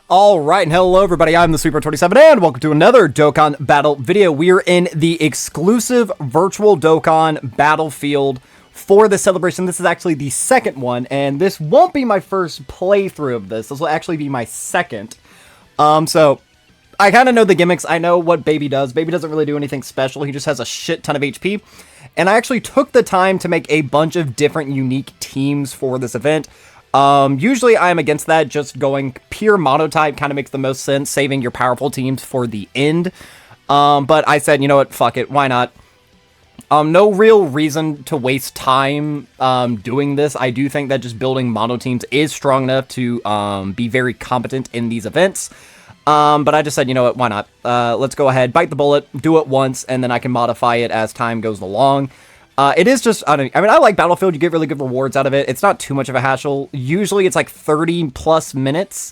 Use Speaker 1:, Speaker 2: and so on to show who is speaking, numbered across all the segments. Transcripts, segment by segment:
Speaker 1: Alright, and hello everybody, I'm the Sweeper27, and welcome to another Dokkan Battle video. We are in the exclusive virtual Dokkan Battlefield for the celebration. This is actually the second one, and this won't be my first playthrough of this. This will actually be my second. So, I kind of know the gimmicks. I know what Baby does. Baby doesn't really do anything special. He just has a shit ton of HP. And I actually took the time to make a bunch of different unique teams for this event. Usually I'm against that. Just going pure monotype kind of makes the most sense, saving your powerful teams for the end. But I said, you know what, fuck it, why not? No real reason to waste time doing this. I do think that just building mono teams is strong enough to be very competent in these events. But I just said, you know what, why not? Let's go ahead, bite the bullet, do it once, and then I can modify it as time goes along. It is just, I mean, I like Battlefield. You get really good rewards out of it. It's not too much of a hassle. Usually it's like 30 plus minutes,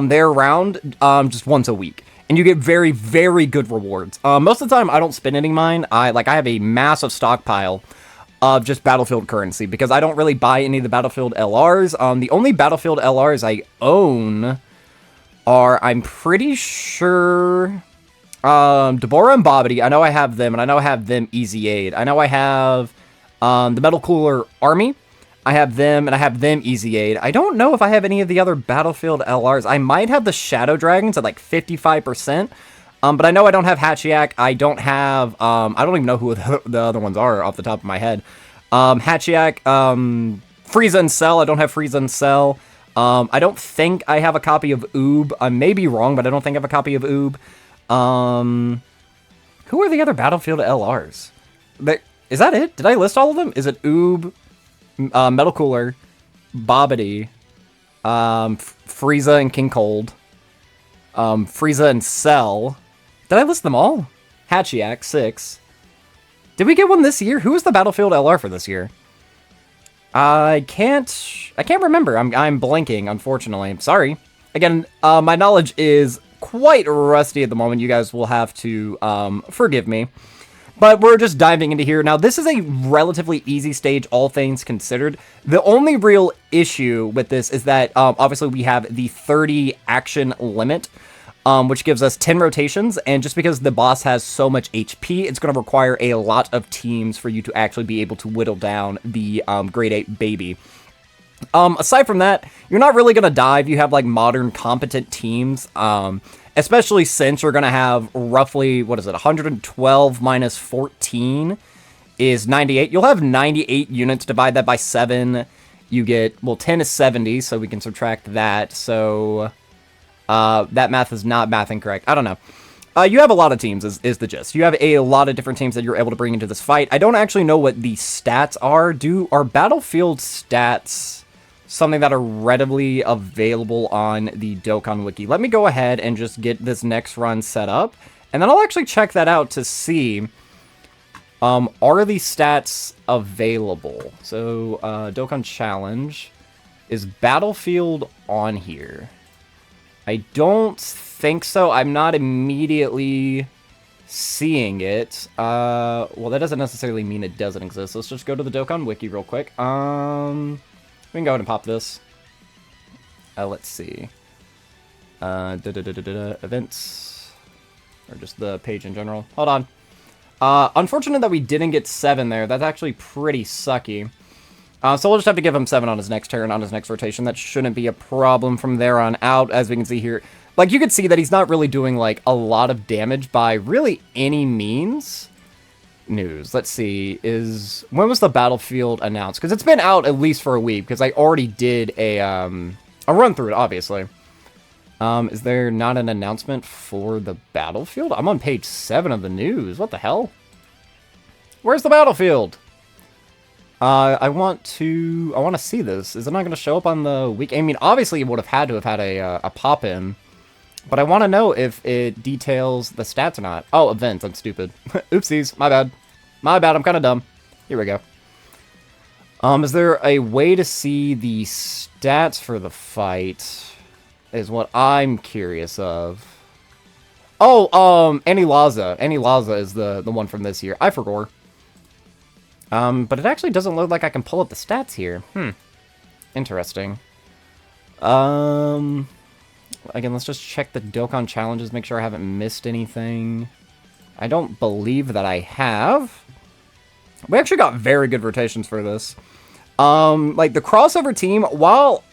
Speaker 1: there around, just once a week. And you get very, very good rewards. Most of the time I don't spend any mine. I have a massive stockpile of just Battlefield currency because I don't really buy any of the Battlefield LRs. The only Battlefield LRs I own are, I'm pretty sure, Deborah and Bobbity. I know I have them, and I know I have them Easy Aid. I know I have the Metal Cooler Army. I have them, and I have them Easy Aid. I don't know if I have any of the other Battlefield LRs. I might have the Shadow Dragons at like 55%, but I know I don't have Hatchiyak. I don't have, I don't even know who the other ones are off the top of my head. Hatchiyak, Frieza and Cell. I don't have Frieza and Cell. I don't think I have a copy of Oob. I may be wrong, but I don't think I have a copy of Oob. Who are the other Battlefield LRs? Is that it? Did I list all of them? Is it Oob, Metal Cooler, Bobbity, Frieza and King Cold, Frieza and Cell? Did I list them all? Hatchiyak, 6. Did we get one this year? Who was the Battlefield LR for this year? I can't remember. I'm blanking, unfortunately. I'm sorry. Again, my knowledge is quite rusty at the moment. You guys will have to forgive me. But we're just diving into here. Now, this is a relatively easy stage, all things considered. The only real issue with this is that, obviously, we have the 30 action limit, which gives us 10 rotations. And just because the boss has so much HP, it's going to require a lot of teams for you to actually be able to whittle down the Grade 8 baby. Aside from that, you're not really going to die if you have, like, modern, competent teams, especially since you're going to have roughly, 112 minus 14 is 98. You'll have 98 units, divide that by 7, you get, 10 is 70, so we can subtract that, so, that math is not math incorrect. I don't know. You have a lot of teams, is the gist. You have a lot of different teams that you're able to bring into this fight. I don't actually know what the stats are. Are Battlefield stats something that are readily available on the Dokkan Wiki? Let me go ahead and just get this next run set up, and then I'll actually check that out to see, are the stats available? So, Dokkan Challenge, is Battlefield on here? I don't think so. I'm not immediately seeing it. Well, that doesn't necessarily mean it doesn't exist. Let's just go to the Dokkan Wiki real quick. We can go ahead and pop this. Let's see. Events. Or just the page in general. Hold on. Unfortunate that we didn't get 7 there. That's actually pretty sucky. So we'll just have to give him 7 on his next turn, on his next rotation. That shouldn't be a problem from there on out, as we can see here. Like, you can see that he's not really doing, like, a lot of damage by really any means. News. Let's see. When was the Battlefield announced? Because it's been out at least for a week, because I already did a run through it, obviously. Is there not an announcement for the Battlefield? I'm on page 7 of the news. What the hell? Where's the Battlefield? I want to see this. Is it not going to show up on the week? I mean, obviously it would have had to have had a pop-in, but I want to know if it details the stats or not. Oh, events. I'm stupid. Oopsies. My bad. My bad. I'm kind of dumb. Here we go. Is there a way to see the stats for the fight? Is what I'm curious of. Oh, Annie Laza. Annie Laza is the one from this year. I forgot. But it actually doesn't look like I can pull up the stats here. Interesting. Again, let's just check the Dokkan challenges, make sure I haven't missed anything. I don't believe that I have. We actually got very good rotations for this. Like, the crossover team, while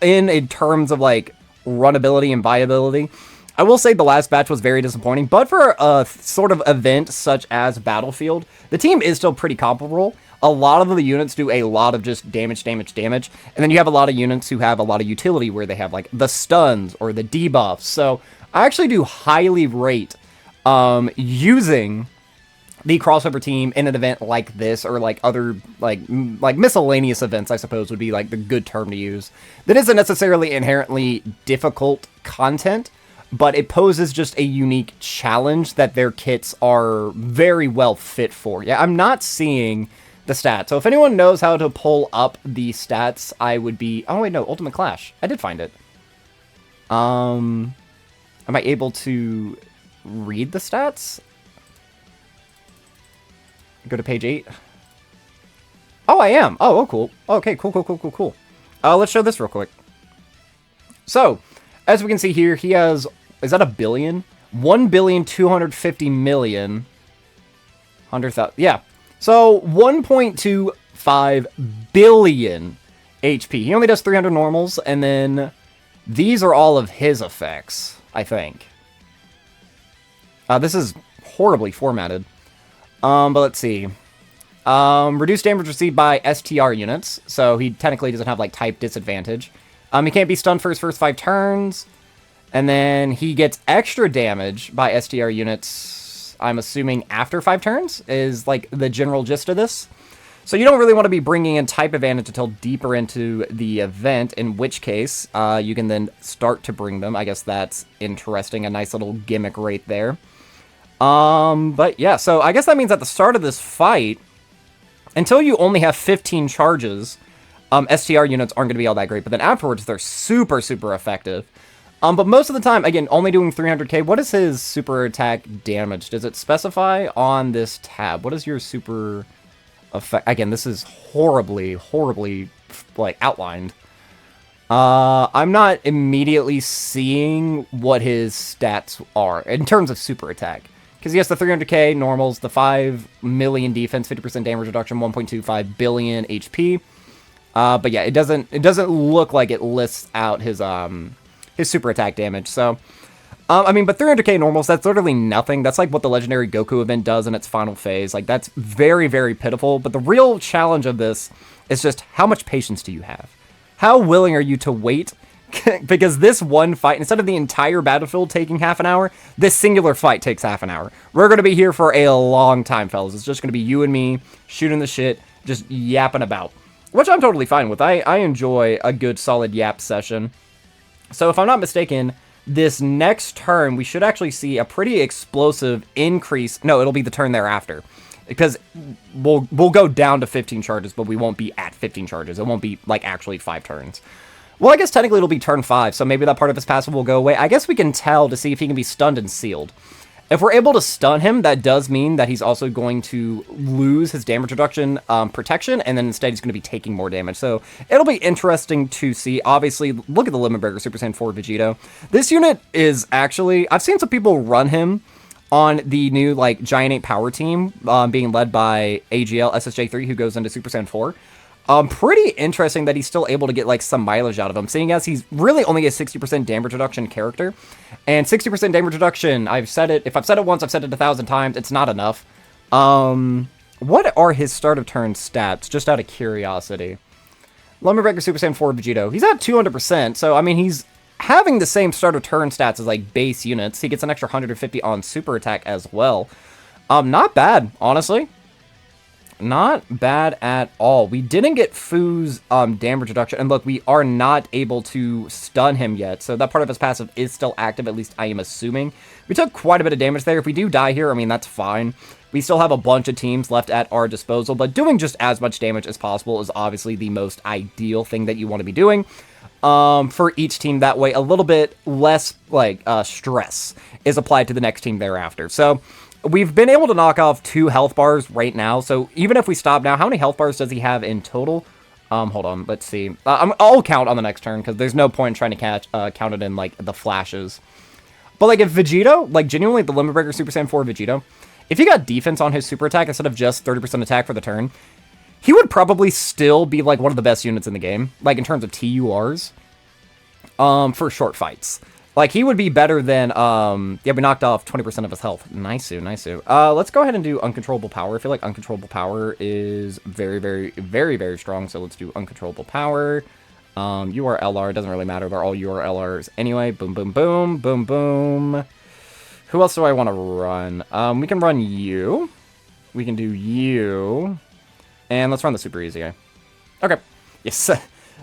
Speaker 1: in terms of, like, runability and viability, I will say the last batch was very disappointing, but for a sort of event such as Battlefield, the team is still pretty comparable. A lot of the units do a lot of just damage, and then you have a lot of units who have a lot of utility where they have, like, the stuns or the debuffs. So I actually do highly rate using the crossover team in an event like this, or like other like miscellaneous events, I suppose would be like the good term to use. That isn't necessarily inherently difficult content, but it poses just a unique challenge that their kits are very well fit for. Yeah, I'm not seeing the stats. So if anyone knows how to pull up the stats, I would be... Oh, wait, no, Ultimate Clash. I did find it. Am I able to read the stats? Go to page 8. Oh, I am. Oh, cool. Okay, cool. Let's show this real quick. So, as we can see here, he has... Is that a billion? 1,250,000,000. 100,000. Yeah. So, 1.25 billion HP. He only does 300 normals, and then these are all of his effects, I think. This is horribly formatted. But let's see. Reduced damage received by STR units, so he technically doesn't have, like, type disadvantage. He can't be stunned for his first 5 turns. And then he gets extra damage by STR units, I'm assuming after 5 turns, is, like, the general gist of this. So you don't really want to be bringing in type advantage until deeper into the event, in which case, you can then start to bring them. I guess that's interesting, a nice little gimmick right there. But yeah, so I guess that means at the start of this fight, until you only have 15 charges, STR units aren't going to be all that great, but then afterwards, they're super, super effective. But most of the time, again, only doing 300k. What is his super attack damage? Does it specify on this tab? What is your super effect? Again, this is horribly, like, outlined. I'm not immediately seeing what his stats are in terms of super attack. Because he has the 300k normals, the 5 million defense, 50% damage reduction, 1.25 billion HP. But yeah, it doesn't look like it lists out his super attack damage. So, I mean, but 300k normals, that's literally nothing. That's like what the Legendary Goku event does in its final phase. Like, that's very, very pitiful. But the real challenge of this is just how much patience do you have? How willing are you to wait? Because this one fight, instead of the entire battlefield taking half an hour, this singular fight takes half an hour. We're going to be here for a long time, fellas. It's just going to be you and me shooting the shit, just yapping about. Which I'm totally fine with. I enjoy a good, solid yap session. So if I'm not mistaken, this next turn, we should actually see a pretty explosive increase. No, it'll be the turn thereafter. Because we'll go down to 15 charges, but we won't be at 15 charges. It won't be, like, actually 5 turns. Well, I guess technically it'll be turn 5, so maybe that part of his passive will go away. I guess we can tell to see if he can be stunned and sealed. If we're able to stun him, that does mean that he's also going to lose his damage reduction protection, and then instead he's going to be taking more damage. So it'll be interesting to see. Obviously, look at the Limit Breaker Super Saiyan 4 Vegito. This unit is actually... I've seen some people run him on the new, like, Giant 8 power team, being led by AGL SSJ3, who goes into Super Saiyan 4. Pretty interesting that he's still able to get, like, some mileage out of him, seeing as he's really only a 60% damage reduction character. And 60% damage reduction, I've said it, if I've said it once, I've said it 1,000 times, it's not enough. What are his start of turn stats, just out of curiosity? Lumberbreaker Super Saiyan 4 Vegito, he's at 200%, so, I mean, he's having the same start of turn stats as, like, base units. He gets an extra 150 on super attack as well. Not bad, honestly. Not bad at all. We didn't get Fu's damage reduction. And look, we are not able to stun him yet. So that part of his passive is still active, at least I am assuming. We took quite a bit of damage there. If we do die here, I mean, that's fine. We still have a bunch of teams left at our disposal. But doing just as much damage as possible is obviously the most ideal thing that you want to be doing. For each team, that way a little bit less, like, stress is applied to the next team thereafter. So... we've been able to knock off 2 health bars right now, so even if we stop now, how many health bars does he have in total? Hold on, let's see. I'll count on the next turn, because there's no point in trying to count it in, like, the flashes. But, like, if Vegito, like, genuinely, the Limit Breaker Super Saiyan 4 Vegito, if he got defense on his super attack instead of just 30% attack for the turn, he would probably still be, like, one of the best units in the game, like, in terms of TURs, for short fights. Like, he would be better than, yeah, we knocked off 20% of his health. Nice-oo, nice-oo. Let's go ahead and do Uncontrollable Power. I feel like Uncontrollable Power is very, very, very, very strong, so let's do Uncontrollable Power. URLR, doesn't really matter, they're all URLRs anyway. Boom, boom, boom, boom, boom. Who else do I want to run? We can run you. We can do you. And let's run the Super Easy guy. Okay. Yes.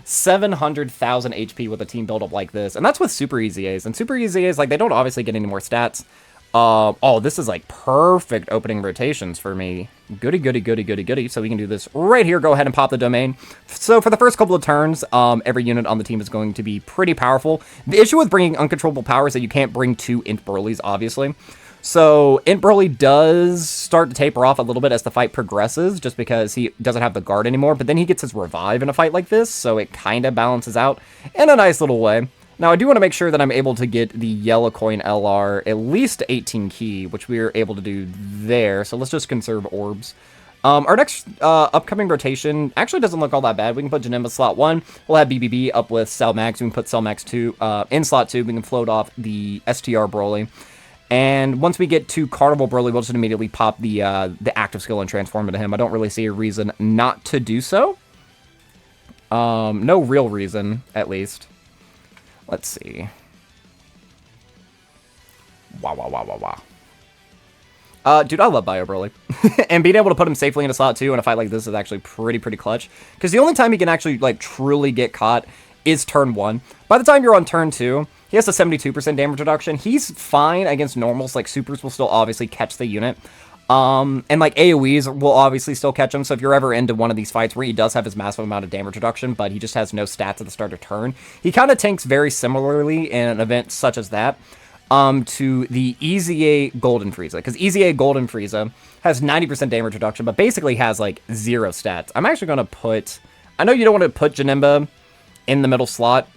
Speaker 1: 700,000 HP with a team build-up like this. And that's with Super Easy A's. And Super Easy A's, like, they don't obviously get any more stats. Oh, this is, like, perfect opening rotations for me. Goody, goody, goody, goody, goody. So we can do this right here. Go ahead and pop the domain. So for the first couple of turns, every unit on the team is going to be pretty powerful. The issue with bringing Uncontrollable Power is that you can't bring two Int Burleys, obviously. So Int Burley does start to taper off a little bit as the fight progresses, just because he doesn't have the guard anymore. But then he gets his revive in a fight like this, so it kind of balances out in a nice little way. Now, I do want to make sure that I'm able to get the Yellow Coin LR at least 18 key, which we are able to do there. So let's just conserve orbs. Our next upcoming rotation actually doesn't look all that bad. We can put Janemba slot 1. We'll have BBB up with Cell Max. We can put Cell Max 2 in slot 2. We can float off the STR Broly. And once we get to Carnival Broly, we'll just immediately pop the active skill and transform into him. I don't really see a reason not to do so. No real reason, at least. Let's see. Wow. Dude, I love Bio Broly. And being able to put him safely into slot 2 in a fight like this is actually pretty clutch. Because the only time he can actually, like, truly get caught is turn 1. By the time you're on turn 2, he has a 72% damage reduction. He's fine against normals. Like, supers will still obviously catch the unit. And, like, AoEs will obviously still catch him, so if you're ever into one of these fights where he does have his massive amount of damage reduction, but he just has no stats at the start of turn, he kind of tanks very similarly in an event such as that, to the EZA Golden Frieza, because EZA Golden Frieza has 90% damage reduction, but basically has, like, 0 stats. I'm actually going to put... I know you don't want to put Janemba in the middle slot,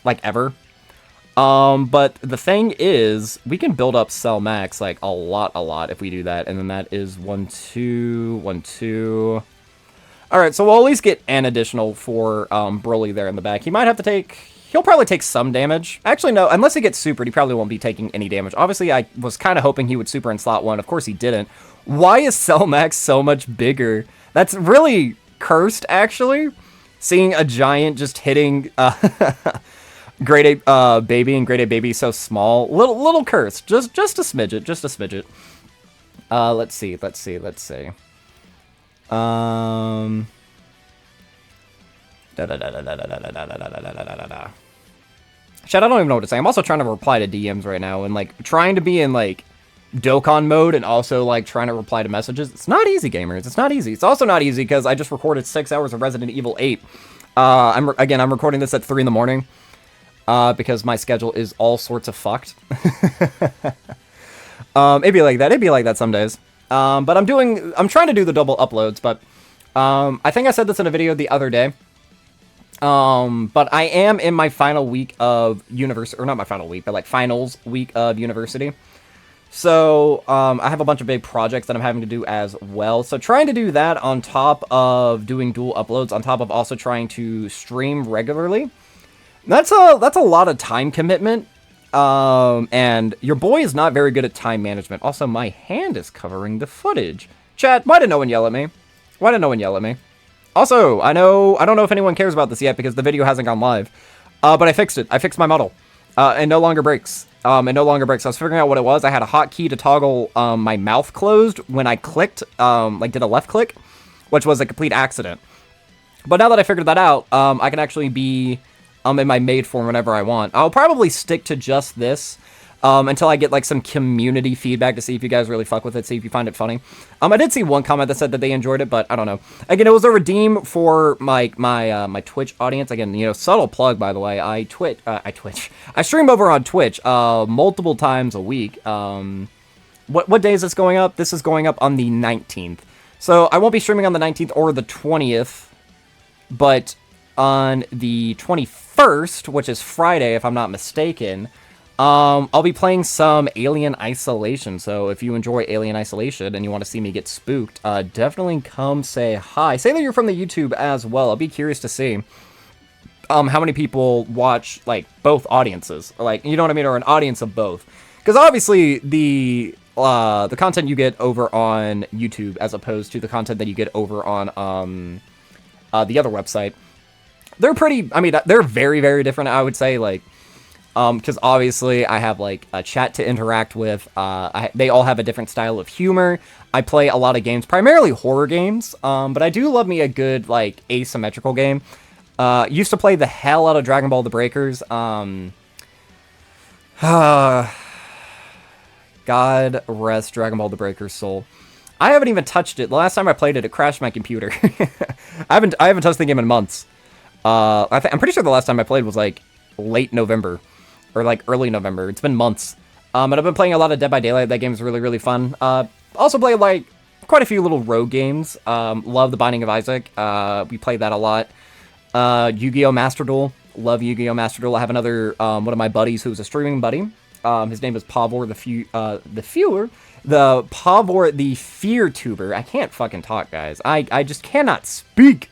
Speaker 1: like, ever. But the thing is, we can build up Cell Max, like, a lot if we do that. And then that is 1, 2, 1, 2. Alright, so we'll at least get an additional for, Broly there in the back. He might have to take... He'll probably take some damage. Actually, no, unless he gets supered, he probably won't be taking any damage. Obviously, I was kind of hoping he would super in slot 1. Of course, he didn't. Why is Cell Max so much bigger? That's really cursed, actually. Seeing a giant just hitting, Grade A baby and Grade A baby so small. Little cursed. Just a smidget. Let's see. Shit, I don't even know what to say. I'm also trying to reply to DMs right now and, like, trying to be in, like, Dokkan mode and also, like, trying to reply to messages. It's not easy, gamers. It's not easy. It's also not easy because I just recorded 6 hours of Resident Evil 8. I'm recording this at 3 in the morning. Because my schedule is all sorts of fucked. It'd be like that some days. But I'm trying to do the double uploads, but, I think I said this in a video the other day. But I am in my final week of university, or not my final week, but like finals week of university. So, I have a bunch of big projects that I'm having to do as well. So trying to do that on top of doing dual uploads, on top of also trying to stream regularly. That's a lot of time commitment. And your boy is not very good at time management. Also, my hand is covering the footage. Chat, why did no one yell at me? Also, I don't know if anyone cares about this yet because the video hasn't gone live. But I fixed it. I fixed my model. It no longer breaks. I was figuring out what it was. I had a hotkey to toggle my mouth closed when I clicked, like did a left click, which was a complete accident. But now that I figured that out, I can actually be in my made form whenever I want. I'll probably stick to just this until I get like some community feedback to see if you guys really fuck with it, see if you find it funny. I did see one comment that said that they enjoyed it, but I don't know. Again, it was a redeem for my Twitch audience. Again, you know, subtle plug, by the way. I stream over on Twitch multiple times a week. What day is this going up? This is going up on the 19th. So I won't be streaming on the 19th or the 20th. But on the 21st, which is Friday, if I'm not mistaken, I'll be playing some Alien Isolation. So if you enjoy Alien Isolation and you want to see me get spooked, definitely come say hi. Say that you're from the YouTube as well. I'll be curious to see how many people watch, like, both audiences. Like, you know what I mean? Or an audience of both. Because obviously the content you get over on YouTube as opposed to the content that you get over on the other website, they're pretty, I mean, they're very, very different, I would say, like, because obviously I have, like, a chat to interact with, they all have a different style of humor. I play a lot of games, primarily horror games, but I do love me a good, like, asymmetrical game. Used to play the hell out of Dragon Ball The Breakers, God rest Dragon Ball The Breaker's soul. I haven't even touched it. The last time I played it, it crashed my computer. I haven't touched the game in months. I'm pretty sure the last time I played was, like, late November. Or, like, early November. It's been months. And I've been playing a lot of Dead by Daylight. That game's really, really fun. Also played, like, quite a few little rogue games. Love The Binding of Isaac. We played that a lot. Yu-Gi-Oh! Master Duel. Love Yu-Gi-Oh! Master Duel. I have another, one of my buddies who's a streaming buddy. His name is Pavor Pavor the Fear Tuber. I can't fucking talk, guys. I just cannot speak.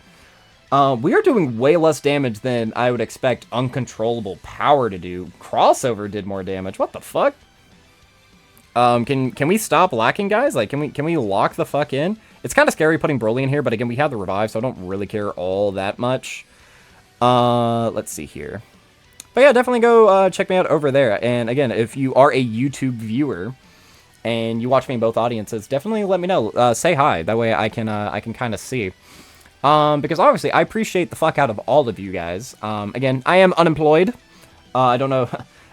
Speaker 1: We are doing way less damage than I would expect Uncontrollable Power to do. Crossover did more damage. What the fuck? Can we stop lacking, guys? Like, can we lock the fuck in? It's kind of scary putting Broly in here, but again, we have the revive, so I don't really care all that much. Let's see here. But yeah, definitely go check me out over there. And again, if you are a YouTube viewer and you watch me in both audiences, definitely let me know. Say hi. That way I can kind of see. Because obviously I appreciate the fuck out of all of you guys. Again, I am unemployed. I don't know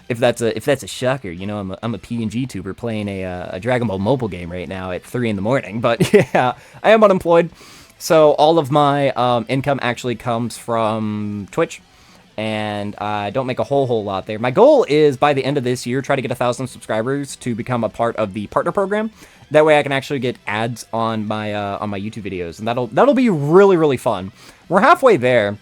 Speaker 1: if that's a shocker. You know, I'm a PNG tuber playing a Dragon Ball mobile game right now at 3 in the morning. But yeah, I am unemployed. So all of my income actually comes from Twitch. And I don't make a whole lot there. My goal is, by the end of this year, try to get 1,000 subscribers to become a part of the partner program. That way I can actually get ads on my YouTube videos. And that'll be really, really fun. We're halfway there.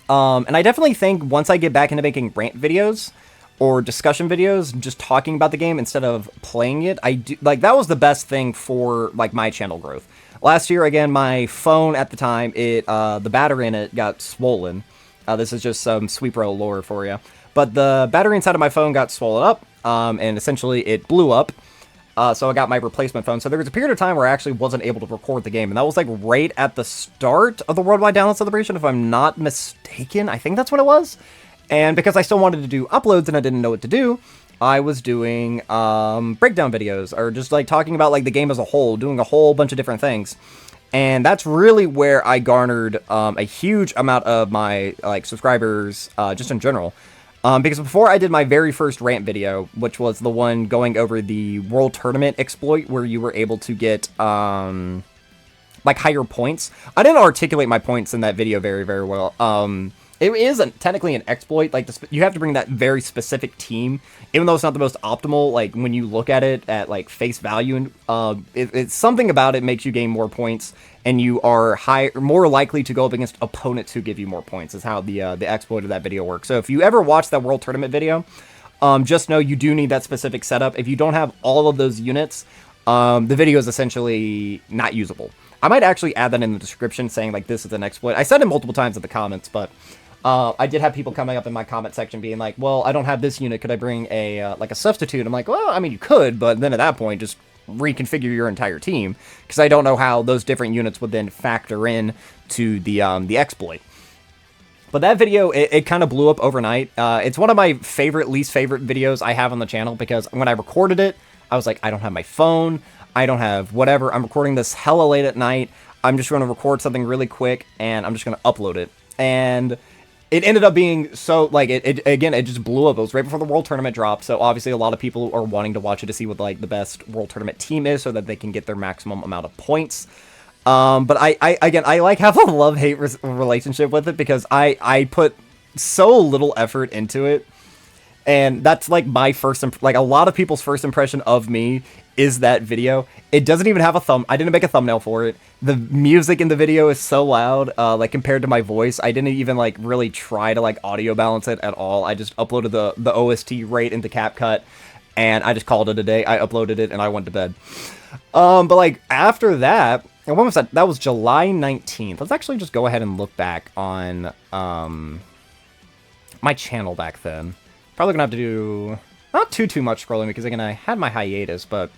Speaker 1: And I definitely think once I get back into making rant videos or discussion videos, just talking about the game instead of playing it, that was the best thing for, like, my channel growth. Last year, again, my phone at the time, the battery in it got swollen. This is just some Sweep Row lore for you. But the battery inside of my phone got swollen up, and essentially it blew up. So I got my replacement phone. So there was a period of time where I actually wasn't able to record the game. And that was, like, right at the start of the Worldwide Download Celebration, if I'm not mistaken. I think that's what it was. And because I still wanted to do uploads and I didn't know what to do, I was doing breakdown videos, or just, like, talking about, like, the game as a whole, doing a whole bunch of different things. And that's really where I garnered a huge amount of my, like, subscribers, just in general. Because before I did my very first rant video, which was the one going over the World Tournament exploit, where you were able to get, like, higher points. I didn't articulate my points in that video very, very well. It is technically an exploit. Like, you have to bring that very specific team, even though it's not the most optimal. Like, when you look at it at, like, face value, it's something about it makes you gain more points, and you are more likely to go up against opponents who give you more points. Is how the exploit of that video works. So if you ever watch that World Tournament video, just know you do need that specific setup. If you don't have all of those units, the video is essentially not usable. I might actually add that in the description, saying, like, this is an exploit. I said it multiple times in the comments, but I did have people coming up in my comment section being like, well, I don't have this unit, could I bring a substitute? I'm like, well, I mean, you could, but then at that point, just reconfigure your entire team, because I don't know how those different units would then factor in to the exploit. But that video, it kind of blew up overnight. It's one of my least favorite videos I have on the channel, because when I recorded it, I was like, I don't have my phone, I don't have whatever, I'm recording this hella late at night, I'm just going to record something really quick, and I'm just going to upload it. And it ended up being so, like, it just blew up. It was right before the World Tournament dropped, so obviously a lot of people are wanting to watch it to see what, like, the best World Tournament team is, so that they can get their maximum amount of points. But I like have a love-hate relationship with it, because I put so little effort into it, And that's like my first, like a lot of people's first impression of me is that video. It doesn't even have a I didn't make a thumbnail for it. The music in the video is so loud, like compared to my voice. I didn't even like really try to like audio balance it at all. I just uploaded the OST right into CapCut, and I just called it a day. I uploaded it and I went to bed. But like after that, and when was that? That was July 19th. Let's actually just go ahead and look back on my channel back then. Probably gonna have to do not too much scrolling because again I had my hiatus, but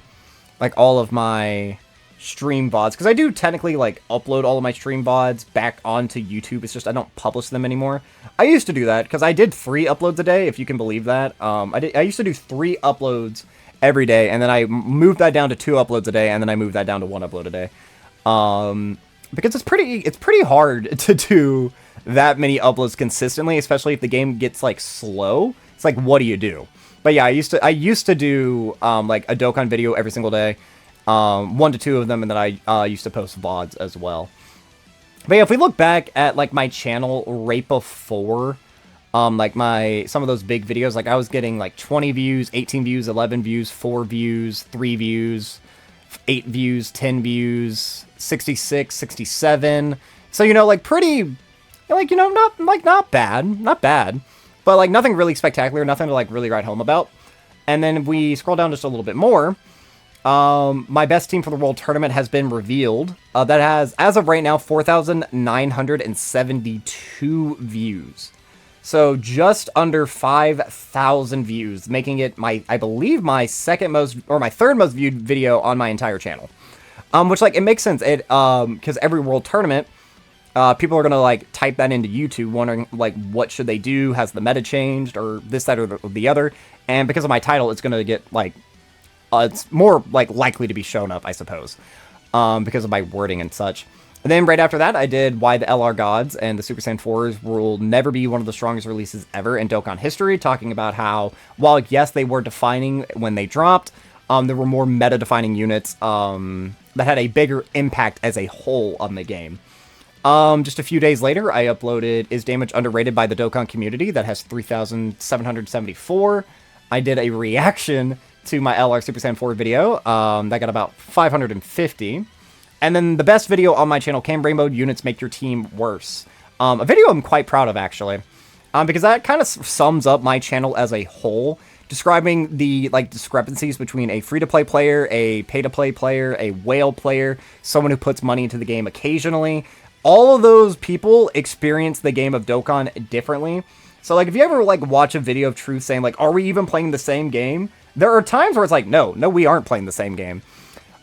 Speaker 1: like all of my stream VODs, because I do technically like upload all of my stream VODs back onto YouTube. It's just I don't publish them anymore. I used to do that because I did 3 uploads a day, if you can believe that. I used to do 3 uploads every day, and then I moved that down to 2 uploads a day, and then I moved that down to 1 upload a day. Because it's pretty hard to do that many uploads consistently, especially if the game gets like slow. It's like, what do you do? But yeah, I used to do like a Dokkan video every single day, 1 to 2 of them, and then I used to post VODs as well. But yeah, if we look back at like my channel right before, like some of those big videos, like I was getting like 20 views, 18 views, 11 views, 4 views, 3 views, 8 views, 10 views, 66, 67. So, you know, like pretty, like, you know, not bad. But, like, nothing really spectacular, nothing to, like, really write home about. And then we scroll down just a little bit more. My best team for the World Tournament has been revealed. That has, as of right now, 4,972 views. So, just under 5,000 views, making it, I believe, my third most viewed video on my entire channel. Which, like, it makes sense. Because every World Tournament, people are going to, like, type that into YouTube, wondering, like, what should they do? Has the meta changed? Or this, that, or the other? And because of my title, it's going to get, like, it's more, like, likely to be shown up, I suppose. Because of my wording and such. And then right after that, I did Why the LR Gods and the Super Saiyan 4s will never be one of the strongest releases ever in Dokkan history, talking about how, while, yes, they were defining when they dropped, there were more meta-defining units that had a bigger impact as a whole on the game. Just a few days later, I uploaded Is Damage Underrated by the Dokkan Community? That has 3,774. I did a reaction to my LR Super Saiyan 4 video. That got about 550. And then the best video on my channel, Can Rainbow Units Make Your Team Worse? A video I'm quite proud of, actually. Because that kind of sums up my channel as a whole, describing the, like, discrepancies between a free-to-play player, a pay-to-play player, a whale player, someone who puts money into the game occasionally. All of those people experience the game of Dokkan differently. So, like, if you ever, like, watch a video of Truth saying, like, are we even playing the same game? There are times where it's like, no, we aren't playing the same game.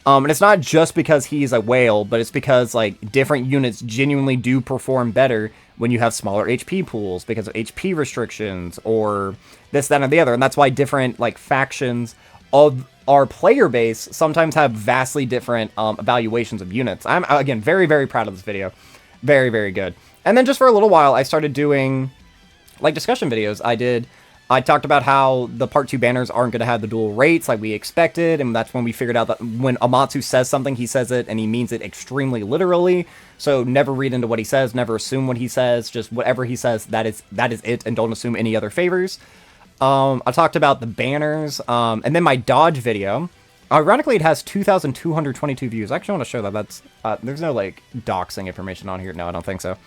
Speaker 1: And it's not just because he's a whale, but it's because, like, different units genuinely do perform better when you have smaller HP pools because of HP restrictions or this, that, and the other. And that's why different, like, factions of our player base sometimes have vastly different evaluations of units. I'm, again, very, very proud of this video. Very, very good. And then just for a little while, I started doing, like, discussion videos. I talked about how the Part 2 banners aren't going to have the dual rates like we expected, and that's when we figured out that when Amatsu says something, he says it, and he means it extremely literally. So never read into what he says, never assume what he says, just whatever he says, that is it, and don't assume any other favors. I talked about the banners, and then my dodge video. Ironically, it has 2,222 views. I actually want to show that. That's there's no, like, doxing information on here. No, I don't think so.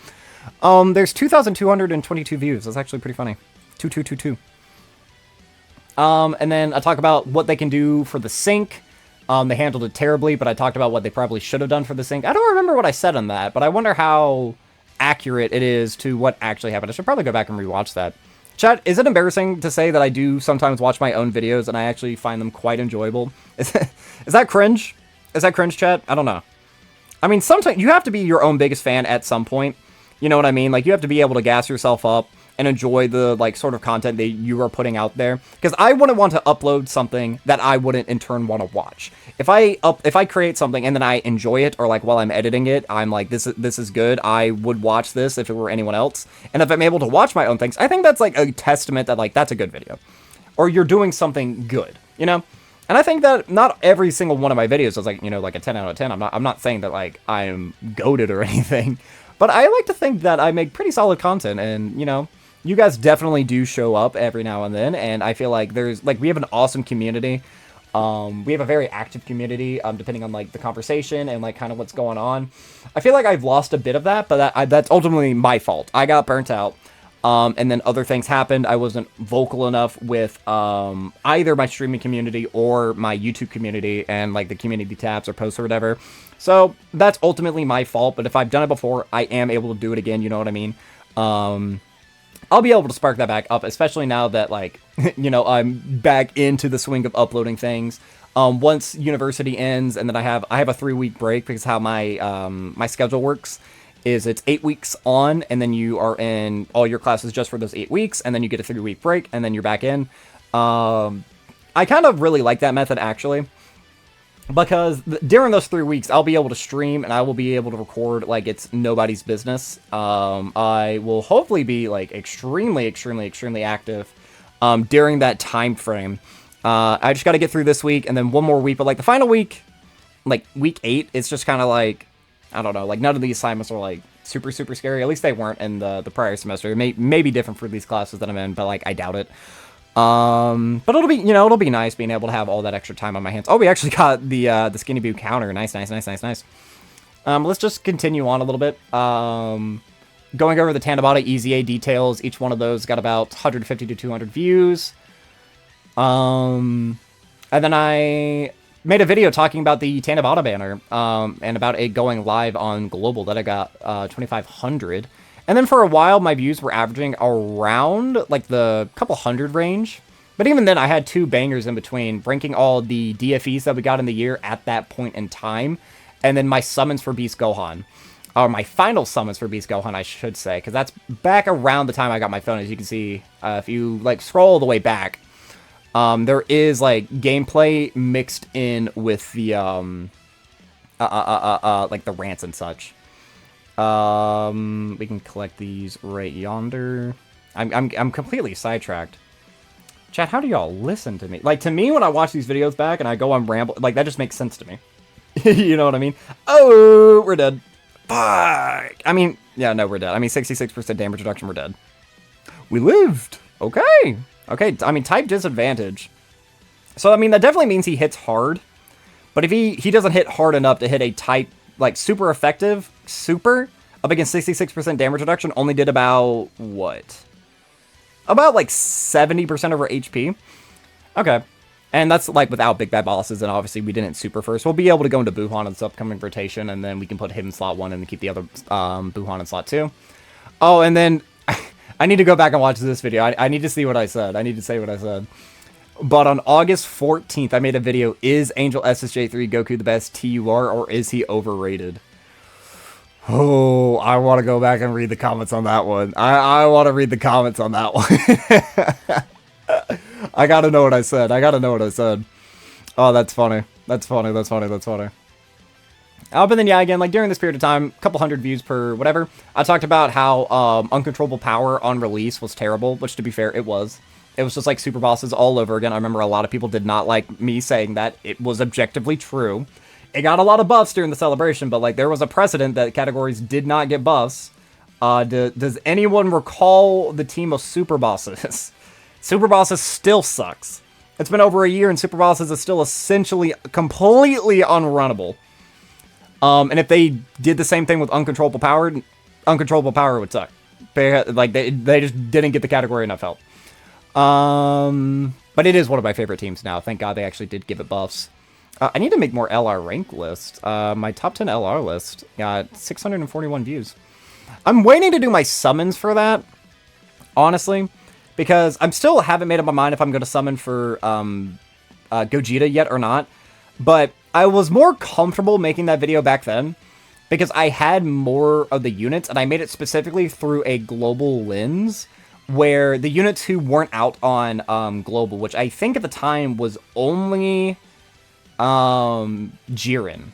Speaker 1: There's 2,222 views. That's actually pretty funny. 2222. And then I talk about what they can do for the sync. They handled it terribly, but I talked about what they probably should have done for the sync. I don't remember what I said on that, but I wonder how accurate it is to what actually happened. I should probably go back and rewatch that. Chat, is it embarrassing to say that I do sometimes watch my own videos and I actually find them quite enjoyable? Is that cringe? Is that cringe, chat? I don't know. I mean, sometimes you have to be your own biggest fan at some point. You know what I mean? Like, you have to be able to gas yourself up and enjoy the, like, sort of content that you are putting out there. Because I wouldn't want to upload something that I wouldn't in turn want to watch. If I create something and then I enjoy it, or, like, while I'm editing it, I'm like, this is good, I would watch this if it were anyone else. And if I'm able to watch my own things, I think that's, like, a testament that, like, that's a good video. Or you're doing something good, you know? And I think that not every single one of my videos is, like, you know, like a 10 out of 10. I'm not saying that, like, I'm goated or anything. But I like to think that I make pretty solid content, and, you know, you guys definitely do show up every now and then, and I feel like we have an awesome community. We have a very active community, depending on like the conversation and like kind of what's going on. I feel like I've lost a bit of that, but that's ultimately my fault. I got burnt out. And then other things happened. I wasn't vocal enough with either my streaming community or my YouTube community and like the community tabs or posts or whatever. So that's ultimately my fault. But if I've done it before, I am able to do it again. You know what I mean? I'll be able to spark that back up, especially now that like, you know, I'm back into the swing of uploading things. Once university ends, and then I have a 3-week break because how my my schedule works is it's 8 weeks on, and then you are in all your classes just for those 8 weeks, and then you get a 3-week break, and then you're back in. I kind of really like that method, actually, because during those 3 weeks, I'll be able to stream, and I will be able to record like it's nobody's business. I will hopefully be like extremely active during that time frame. I just got to get through this week, and then one more week, but like the final week, like week 8, it's just kind of like, I don't know, like none of these assignments are like super scary. At least they weren't in the prior semester. It may be different for these classes that I'm in, but like I doubt it. But it'll be, you know, it'll be nice being able to have all that extra time on my hands. Oh, we actually got the Skinny Boo counter. Nice. Let's just continue on a little bit. Going over the Tanabata EZA details. Each one of those got about 150 to 200 views. And then I made a video talking about the Tanabata banner, and about it going live on Global that I got 2,500. And then for a while, my views were averaging around like the couple hundred range. But even then, I had 2 bangers in between, ranking all the DFEs that we got in the year at that point in time, and then my summons for Beast Gohan. Or my final summons for Beast Gohan, I should say, because that's back around the time I got my phone. As you can see, if you like scroll all the way back, there is like gameplay mixed in with the like the rants and such. We can collect these right yonder. I'm completely sidetracked. Chat, how do y'all listen to me? Like, to me, when I watch these videos back and I go on ramble, like, that just makes sense to me. You know what I mean? Oh, we're dead. Fuck. I mean, yeah, no, we're dead. I mean, 66% damage reduction, we're dead. We lived. Okay. Okay, I mean, type disadvantage. So, I mean, that definitely means he hits hard. But if he doesn't hit hard enough to hit a type, like, super effective, super, up against 66% damage reduction, only did about, what? About, like, 70% of our HP. Okay. And that's, like, without big bad bosses, and obviously we didn't super first. We'll be able to go into Buhan in this upcoming rotation, and then we can put him in slot 1 and keep the other Buhan in slot 2. Oh, and then I need to go back and watch this video. I need to see what I said. I need to say what I said. But on August 14th, I made a video, is Angel SSJ3 Goku the best TUR, or is he overrated? Oh, I want to go back and read the comments on that one. I want to read the comments on that one. I gotta know what I said. Oh, that's funny. That's funny. But then, yeah, again, like, during this period of time, a couple hundred views per whatever, I talked about how Uncontrollable Power on release was terrible, which, to be fair, it was. It was just like Super Bosses all over again. I remember a lot of people did not like me saying that. It was objectively true. It got a lot of buffs during the celebration, but, like, there was a precedent that categories did not get buffs. Does anyone recall the team of Super Bosses? Super Bosses still sucks. It's been over a year, and Super Bosses is still essentially completely unrunnable. And if they did the same thing with Uncontrollable Power would suck. Like, they just didn't get the category enough help. But it is one of my favorite teams now. Thank God they actually did give it buffs. I need to make more LR rank list. My top 10 LR list got 641 views. I'm waiting to do my summons for that, honestly, because I'm still haven't made up my mind if I'm going to summon for Gogeta yet or not. But I was more comfortable making that video back then because I had more of the units, and I made it specifically through a global lens where the units who weren't out on global, which I think at the time was only Jiren,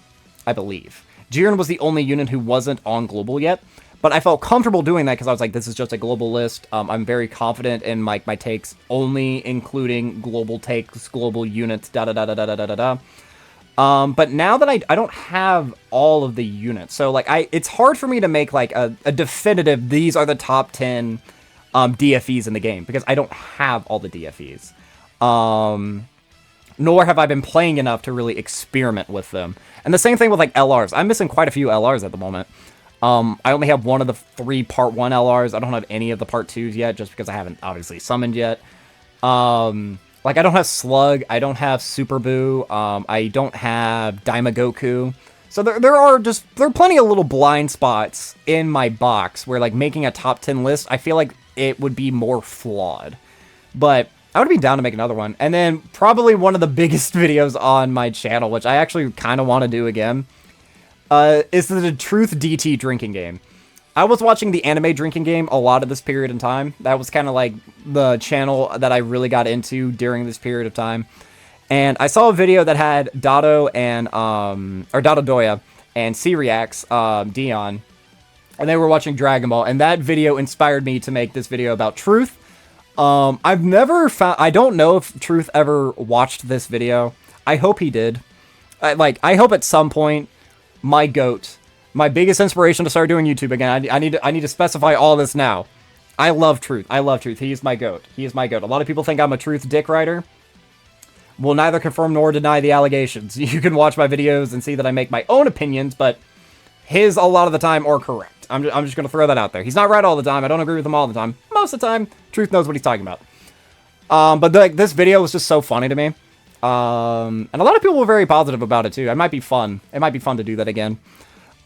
Speaker 1: I believe. Jiren was the only unit who wasn't on global yet, but I felt comfortable doing that because I was like, this is just a global list. I'm very confident in my takes, only including global takes, global units, da-da-da-da-da-da-da-da. But now that I don't have all of the units, so like it's hard for me to make like a definitive, these are the top 10 DFEs in the game, because I don't have all the DFEs. Nor have I been playing enough to really experiment with them. And the same thing with like LRs. I'm missing quite a few LRs at the moment. I only have one of the 3 Part 1 LRs. I don't have any of the Part 2s yet, just because I haven't obviously summoned yet. Like, I don't have Slug, I don't have Super Boo, I don't have Daimagoku. So there are plenty of little blind spots in my box where, like, making a top 10 list, I feel like it would be more flawed. But I would be down to make another one. And then probably one of the biggest videos on my channel, which I actually kind of want to do again, is the Truth DT drinking game. I was watching the anime drinking game a lot of this period in time. That was kind of like the channel that I really got into during this period of time. And I saw a video that had Dado and, or Dado Doya and C-Reacts, Dion, and they were watching Dragon Ball, and that video inspired me to make this video about Truth. I've never found, I don't know if Truth ever watched this video. I hope he did. I hope at some point, my GOAT, my biggest inspiration to start doing YouTube again. I need to specify all this now. I love Truth. I love Truth. He is my GOAT. He is my GOAT. A lot of people think I'm a Truth dick rider. Will neither confirm nor deny the allegations. You can watch my videos and see that I make my own opinions, but his a lot of the time are correct. I'm just going to throw that out there. He's not right all the time. I don't agree with him all the time. Most of the time, Truth knows what he's talking about. But this video was just so funny to me. And a lot of people were very positive about it too. It might be fun. It might be fun to do that again.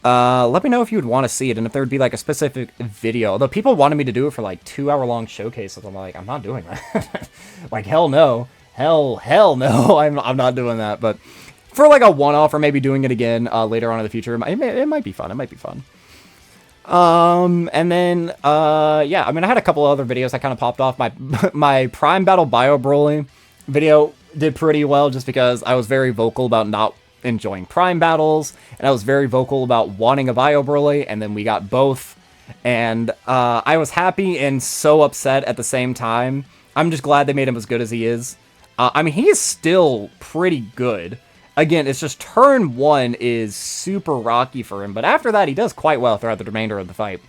Speaker 1: Let me know if you would want to see it and if there would be like a specific video. Although people wanted me to do it for like 2-hour-long showcases. I'm like, I'm not doing that. Like, hell no. Hell no. I'm not doing that. But for like a one-off or maybe doing it again later on in the future, it might be fun. It might be fun. And then, yeah, I mean, I had a couple other videos that kind of popped off. My Prime Battle Bio Broly video did pretty well just because I was very vocal about not enjoying Prime Battles, and I was very vocal about wanting a Bio Broly, and then we got both, and I was happy and so upset at the same time. I'm just glad they made him as good as he is. I mean, he is still pretty good. Again, it's just turn 1 is super rocky for him, but after that, he does quite well throughout the remainder of the fight.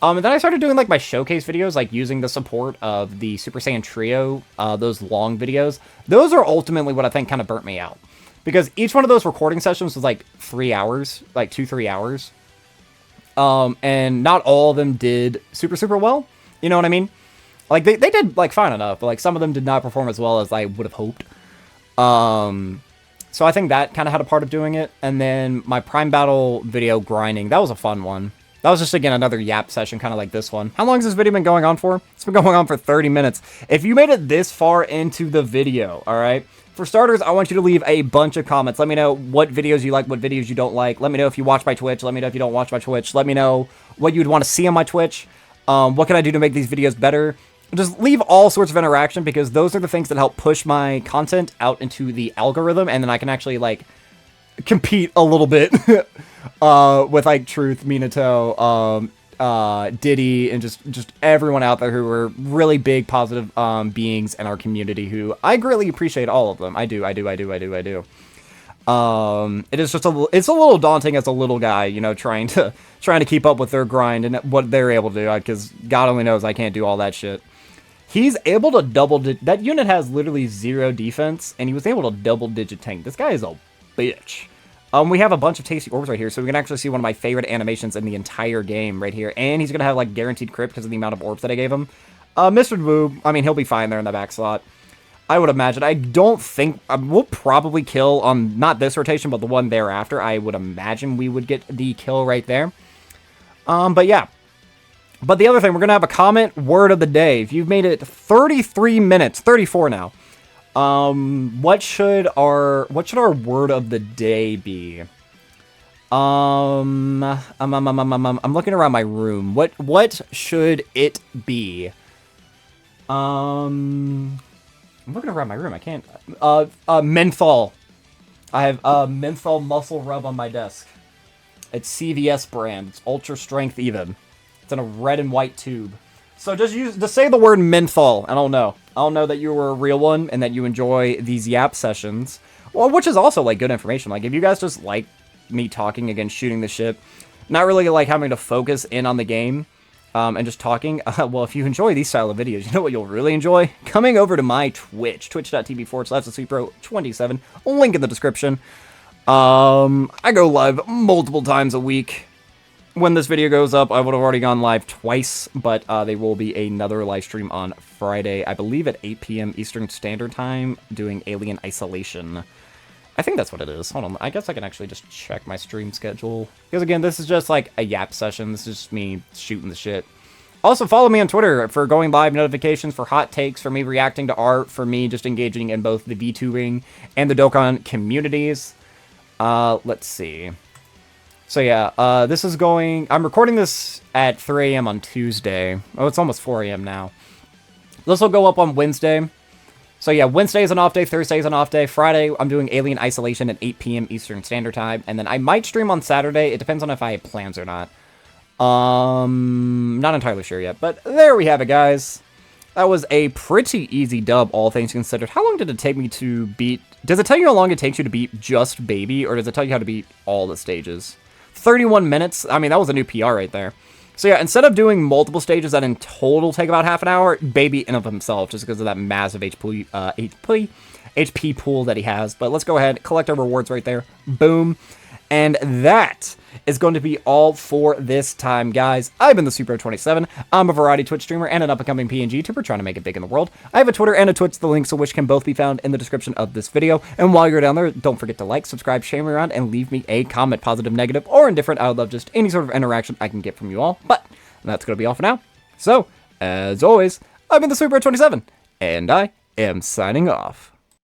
Speaker 1: And then I started doing, like, my showcase videos, like, using the support of the Super Saiyan Trio, those long videos. Those are ultimately what I think kind of burnt me out. Because each one of those recording sessions was, like, 3 hours, like, 2-3 hours. And not all of them did super well. You know what I mean? Like, they did, like, fine enough, but, like, some of them did not perform as well as I would have hoped. So I think that kind of had a part of doing it. And then my Prime Battle video grinding, that was a fun one. That was just, again, another yap session, kind of like this one. How long has this video been going on for? It's been going on for 30 minutes. If you made it this far into the video, all right? For starters, I want you to leave a bunch of comments. Let me know what videos you like, what videos you don't like. Let me know if you watch my Twitch. Let me know if you don't watch my Twitch. Let me know what you'd want to see on my Twitch. What can I do to make these videos better? Just leave all sorts of interaction, because those are the things that help push my content out into the algorithm, and then I can actually, like, compete a little bit with, like, Truth, Minato, Diddy, and just everyone out there who are really big positive beings in our community, who I greatly appreciate all of them. I do. It is just it's a little daunting as a little guy, you know, trying to keep up with their grind and what they're able to do, because God only knows I can't do all that shit. He's able to that unit has literally 0 defense, and he was able to double-digit tank. This guy is a bitch. We have a bunch of tasty orbs right here, so we can actually see one of my favorite animations in the entire game right here. And he's going to have, like, guaranteed crit because of the amount of orbs that I gave him. Mr. Wu, I mean, he'll be fine there in the back slot, I would imagine. I don't think, we'll probably kill on, not this rotation, but the one thereafter. I would imagine we would get the kill right there. But yeah. But the other thing, we're going to have a comment word of the day. If you've made it 33 minutes, 34 now. What should our word of the day be? I'm looking around my room. What should it be? I'm looking around my room. I can't. Menthol. I have menthol muscle rub on my desk. It's CVS brand. It's ultra strength even. It's in a red and white tube. So just say the word menthol, and I'll know. I'll know that you were a real one and that you enjoy these yap sessions. Well, which is also, like, good information. Like, if you guys just like me talking against shooting the shit, not really, like, having to focus in on the game, and just talking. Well, if you enjoy these style of videos, you know what you'll really enjoy? Coming over to my Twitch, twitch.tv/thesweetbro27, link in the description. I go live multiple times a week. When this video goes up, I would have already gone live twice, but there will be another live stream on Friday, I believe at 8 p.m. Eastern Standard Time, doing Alien Isolation. I think that's what it is. Hold on, I guess I can actually just check my stream schedule. Because again, this is just like a yap session. This is just me shooting the shit. Also, follow me on Twitter for going live notifications, for hot takes, for me reacting to art, for me just engaging in both the VTubing and the Dokkan communities. Let's see. So yeah, this is going... I'm recording this at 3 a.m. on Tuesday. Oh, it's almost 4 a.m. now. This will go up on Wednesday. So yeah, Wednesday is an off day, Thursday is an off day, Friday I'm doing Alien Isolation at 8 p.m. Eastern Standard Time, and then I might stream on Saturday. It depends on if I have plans or not. Not entirely sure yet, but there we have it, guys. That was a pretty easy dub, all things considered. How long did it take me to beat... Does it tell you how long it takes you to beat just Baby, or does it tell you how to beat all the stages? 31 minutes. I mean, that was a new PR right there. So yeah, instead of doing multiple stages that in total take about half an hour, Baby in of himself, just because of that massive HP pool that he has. But let's go ahead, collect our rewards right there. Boom. And that is going to be all for this time, guys. I've been the SweetBro27. I'm a variety Twitch streamer and an up-and-coming PNG YouTuber trying to make it big in the world. I have a Twitter and a Twitch, the links of which can both be found in the description of this video. And while you're down there, don't forget to like, subscribe, share me around, and leave me a comment, positive, negative, or indifferent. I would love just any sort of interaction I can get from you all. But that's going to be all for now. So, as always, I've been the SweetBro27, and I am signing off.